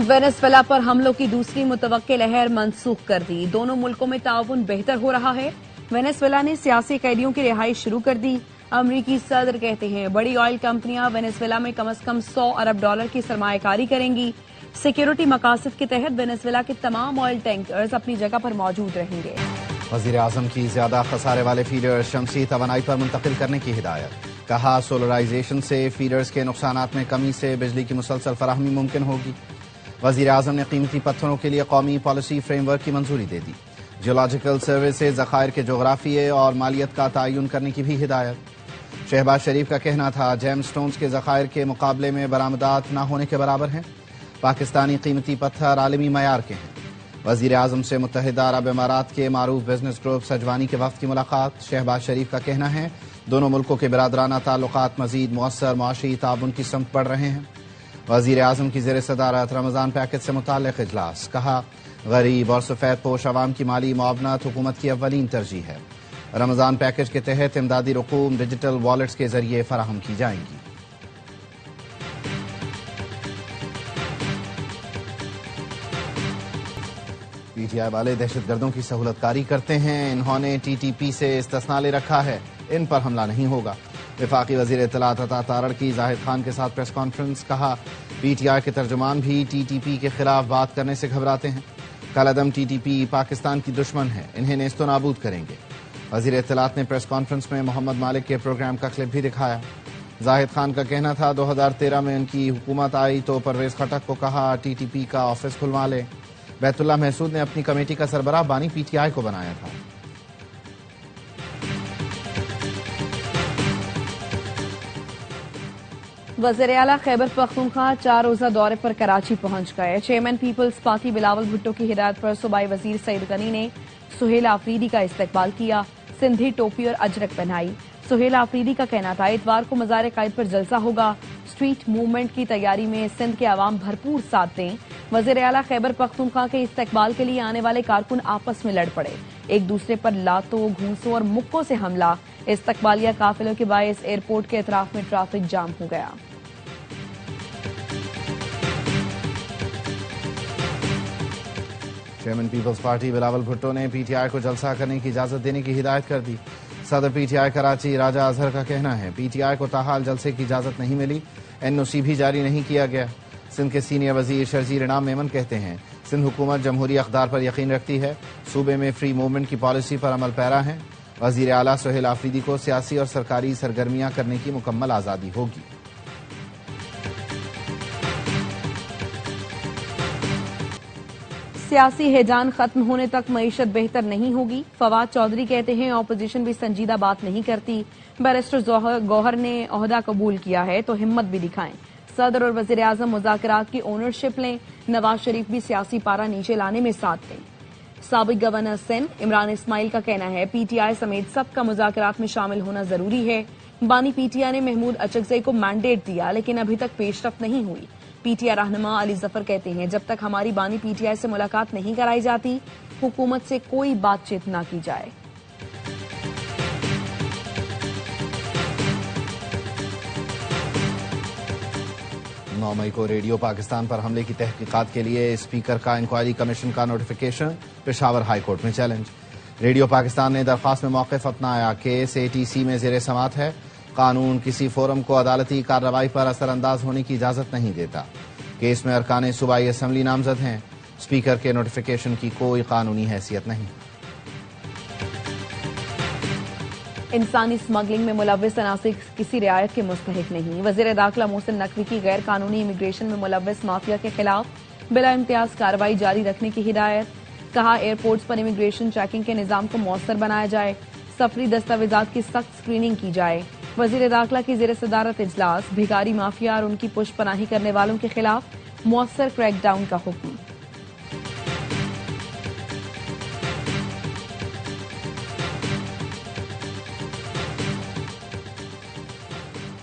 Venezuela پر حملوں کی دوسری متوقع لہر منسوخ کر دی. دونوں ملکوں میں تعاون بہتر ہو رہا ہے. وینزویلا نے سیاسی قیدیوں کی رہائی شروع کر دی. امریکی صدر کہتے ہیں بڑی آئل کمپنیاں وینزویلا میں کم از کم $100 ارب کی سرمایہ کاری کریں گی. سیکیورٹی مقاصد کے تحت وینزویلا کے تمام آئل ٹینکرز اپنی جگہ پر موجود رہیں گے. وزیر اعظم کی زیادہ خسارے والے فیڈر شمسی توانائی پر منتقل کرنے کی ہدایت. کہا سولرائزیشن سے فیڈرز کے نقصانات میں کمی سے بجلی کی مسلسل فراہمی ممکن ہوگی. وزیر اعظم نے قیمتی پتھروں کے لیے قومی پالیسی فریم ورک کی منظوری دے دی. جیولوجیکل سروے سے ذخائر کے جغرافیے اور مالیت کا تعین کرنے کی بھی ہدایت. شہباز شریف کا کہنا تھا جیم سٹونز کے ذخائر کے مقابلے میں برآمدات نہ ہونے کے برابر ہیں. پاکستانی قیمتی پتھر عالمی معیار کے ہیں. وزیر اعظم سے متحدہ عرب امارات کے معروف بزنس گروپ سجوانی کے وفد کی ملاقات. شہباز شریف کا کہنا ہے دونوں ملکوں کے برادرانہ تعلقات مزید مؤثر معاشی تعاون کی سمت بڑھ رہے ہیں. وزیر اعظم کی زیر صدارت رمضان پیکج سے متعلق اجلاس. کہا غریب اور سفید پوش عوام کی مالی معاونت حکومت کی اولین ترجیح ہے. رمضان پیکج کے تحت امدادی رقوم ڈیجیٹل والیٹس کے ذریعے فراہم کی جائیں گی. پی ٹی آئی والے دہشت گردوں کی سہولت کاری کرتے ہیں. انہوں نے ٹی ٹی پی سے استثناء لے رکھا ہے. ان پر حملہ نہیں ہوگا. وفاقی وزیر اطلاعات عطا تارڑ کی زاہد خان کے ساتھ پریس کانفرنس. کہا پی ٹی آئی کے ترجمان بھی ٹی ٹی پی کے خلاف بات کرنے سے گھبراتے ہیں. کالعدم ٹی ٹی پی پاکستان کی دشمن ہے. انہیں نیست و نابود کریں گے. وزیر اطلاعات نے پریس کانفرنس میں محمد مالک کے پروگرام کا کلپ بھی دکھایا. زاہد خان کا کہنا تھا 2013 میں ان کی حکومت آئی تو پرویز خٹک کو کہا ٹی ٹی پی کا آفس کھلوا لے. بیت اللہ محسود نے اپنی کمیٹی کا سربراہ بانی پی ٹی آئی کو بنایا تھا. وزیر اعلیٰ خیبر پختونخوا 4 روزہ دورے پر کراچی پہنچ گئے. چیئرمین پیپلز پارٹی بلاول بھٹو کی ہدایت پر صوبائی وزیر سعید غنی نے سہیل آفریدی کا استقبال کیا. سندھی ٹوپی اور اجرک پہنائی. سہیل آفریدی کا کہنا تھا اتوار کو مزار قائد پر جلسہ ہوگا. اسٹریٹ موومنٹ کی تیاری میں سندھ کے عوام بھرپور ساتھ دیں. وزیر اعلیٰ خیبر پختونخوا کے استقبال کے لیے آنے والے کارکن آپس میں لڑ پڑے. ایک دوسرے پر لاتوں گھونسوں اور مکوں سے حملہ. استقبالیہ قافلوں کے باعث ایئرپورٹ کے اطراف میں ٹریفک جام ہو گیا. چیئرمین پیپلز پارٹی بلاول بھٹو نے پی ٹی آئی کو جلسہ کرنے کی اجازت دینے کی ہدایت کر دی. صدر پی ٹی آئی کراچی راجہ اظہر کا کہنا ہے پی ٹی آئی کو تاحال جلسے کی اجازت نہیں ملی. این او سی بھی جاری نہیں کیا گیا. سندھ کے سینئر وزیر شرجیل انعام میمن کہتے ہیں سندھ حکومت جمہوری اقدار پر یقین رکھتی ہے. صوبے میں فری موومنٹ کی پالیسی پر عمل پیرا ہیں. وزیر اعلیٰ سہیل آفریدی کو سیاسی اور سرکاری سرگرمیاں کرنے کی مکمل آزادی ہوگی. سیاسی ہیجان ختم ہونے تک معیشت بہتر نہیں ہوگی. فواد چودھری کہتے ہیں اپوزیشن بھی سنجیدہ بات نہیں کرتی. بیرسٹر گوہر نے عہدہ قبول کیا ہے تو ہمت بھی دکھائیں. صدر اور وزیر اعظم مذاکرات کی اونرشپ لیں. نواز شریف بھی سیاسی پارا نیچے لانے میں ساتھ دیں. سابق گورنر سندھ عمران اسماعیل کا کہنا ہے پی ٹی آئی سمیت سب کا مذاکرات میں شامل ہونا ضروری ہے. بانی پی ٹی آئی نے محمود اچکزئی کو مینڈیٹ دیا لیکن ابھی تک پیش رفت نہیں ہوئی. پی ٹی آئی رہنما علی ظفر کہتے ہیں جب تک ہماری بانی پی ٹی آئی سے ملاقات نہیں کرائی جاتی حکومت سے کوئی بات چیت نہ کی جائے. نو مئی کو ریڈیو پاکستان پر حملے کی تحقیقات کے لیے اسپیکر کا انکوائری کمیشن کا نوٹیفیکیشن. پشاور ہائی کورٹ میں چیلنج. ریڈیو پاکستان نے درخواست میں موقف اپنایا. کیس اے ٹی سی میں زیر سماعت ہے. قانون کسی فورم کو عدالتی کارروائی پر اثر انداز ہونے کی اجازت نہیں دیتا. کیس میں ارکان صوبائی اسمبلی نامزد ہیں. اسپیکر کے نوٹیفیکیشن کی کوئی قانونی حیثیت نہیں. انسانی اسمگلنگ میں ملوث عناصر کسی رعایت کے مستحق نہیں. وزیر داخلہ محسن نقوی کی غیر قانونی امیگریشن میں ملوث مافیا کے خلاف بلا امتیاز کارروائی جاری رکھنے کی ہدایت. کہا ایئرپورٹس پر امیگریشن چیکنگ کے نظام کو مؤثر بنایا جائے. سفری دستاویزات کی سخت اسکریننگ کی جائے. وزیر داخلہ کی زیر صدارت اجلاس. بھیکاری مافیا اور ان کی پشت پناہی کرنے والوں کے خلاف مؤثر کریک ڈاؤن کا حکم.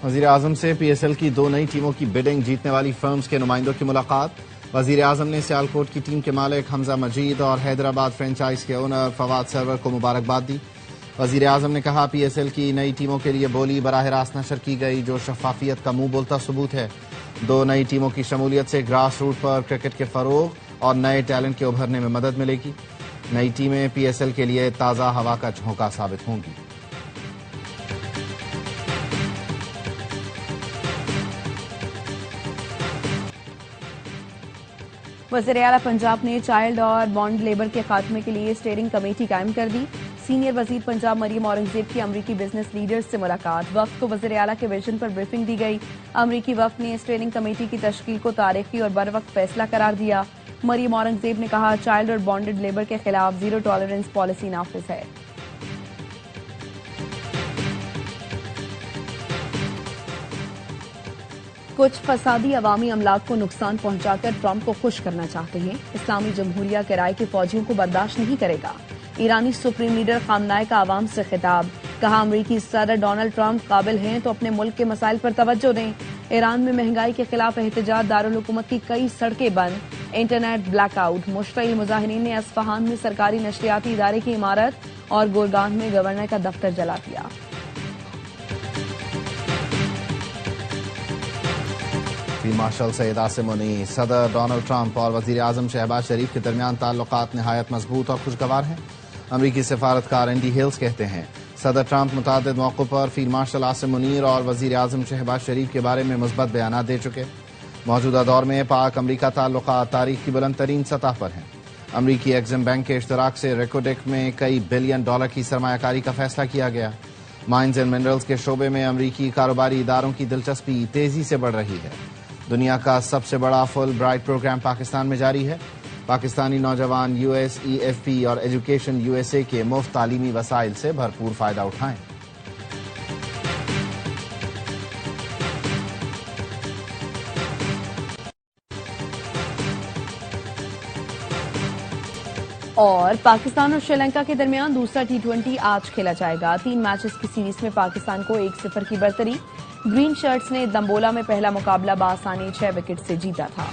وزیر اعظم سے پی ایس ایل کی 2 نئی ٹیموں کی بڈنگ جیتنے والی فرمز کے نمائندوں کی ملاقات. وزیر اعظم نے سیالکوٹ کی ٹیم کے مالک حمزہ مجید اور حیدرآباد فرنچائز کے اونر فواد سرور کو مبارکباد دی. وزیر اعظم نے کہا پی ایس ایل کی نئی ٹیموں کے لیے بولی براہ راست نشر کی گئی جو شفافیت کا منہ بولتا ثبوت ہے. دو نئی ٹیموں کی شمولیت سے گراس روٹ پر کرکٹ کے فروغ اور نئے ٹیلنٹ کے ابھرنے میں مدد ملے گی۔ نئی ٹیمیں پی ایس ایل کے لیے تازہ ہوا کا جھونکا ثابت ہوں گی۔ وزیراعلی پنجاب نے چائلڈ اور بانڈ لیبر کے خاتمے کے لیے اسٹیئرنگ کمیٹی قائم کر دی۔ سینئر وزیر پنجاب مریم اورنگزیب کی امریکی بزنس لیڈرز سے ملاقات، وفد کو وزیراعلی کے ویژن پر بریفنگ دی گئی۔ امریکی وفد نے اسٹیئرنگ کمیٹی کی تشکیل کو تاریخی اور بروقت فیصلہ قرار دیا۔ مریم اورنگزیب نے کہا چائلڈ اور بانڈڈ لیبر کے خلاف زیرو ٹالرنس پالیسی نافذ ہے۔ کچھ فسادی عوامی املاک کو نقصان پہنچا کر ٹرمپ کو خوش کرنا چاہتے ہیں۔ اسلامی جمہوریہ کرائے کے فوجیوں کو برداشت نہیں کرے گا۔ ایرانی سپریم لیڈر خامنہ ای کا عوام سے خطاب، کہا امریکی صدر ڈونلڈ ٹرمپ قابل ہیں تو اپنے ملک کے مسائل پر توجہ دیں۔ ایران میں مہنگائی کے خلاف احتجاج، دارالحکومت کی کئی سڑکیں بند، انٹرنیٹ بلیک آؤٹ۔ مشتعل مظاہرین نے اصفہان میں سرکاری نشریاتی ادارے کی عمارت اور گورگان میں گورنر کا دفتر جلا دیا۔ فیلڈ مارشل سید عاصم منیر، صدر ڈونلڈ ٹرمپ اور وزیر اعظم شہباز شریف کے درمیان تعلقات نہایت مضبوط اور خوشگوار ہیں۔ امریکی سفارتکار اینڈی ہیلز کہتے ہیں صدر ٹرمپ متعدد موقعوں پر فیلڈ مارشل عاصم منیر اور وزیر اعظم شہباز شریف کے بارے میں مثبت بیانات دے چکے۔ موجودہ دور میں پاک امریکہ تعلقات تاریخ کی بلند ترین سطح پر ہیں۔ امریکی ایگزم بینک کے اشتراک سے ریکوڈیک میں کئی بلین ڈالر کی سرمایہ کاری کا فیصلہ کیا گیا۔ مائنز اینڈ منرلز کے شعبے میں امریکی کاروباری اداروں کی دلچسپی تیزی سے بڑھ رہی ہے۔ دنیا کا سب سے بڑا فل برائٹ پروگرام پاکستان میں جاری ہے۔ پاکستانی نوجوان U S E F P اور ایجوکیشن یو ایس اے کے مفت تعلیمی وسائل سے بھرپور فائدہ اٹھائیں۔ اور پاکستان اور شری لنکا کے درمیان دوسرا ٹی20 آج کھیلا جائے گا۔ 3 میچز کی سیریز میں پاکستان کو 1-0 کی برتری۔ گرین شرٹس نے دمبولا میں پہلا مقابلہ بآسانی 6 وکٹ سے جیتا تھا۔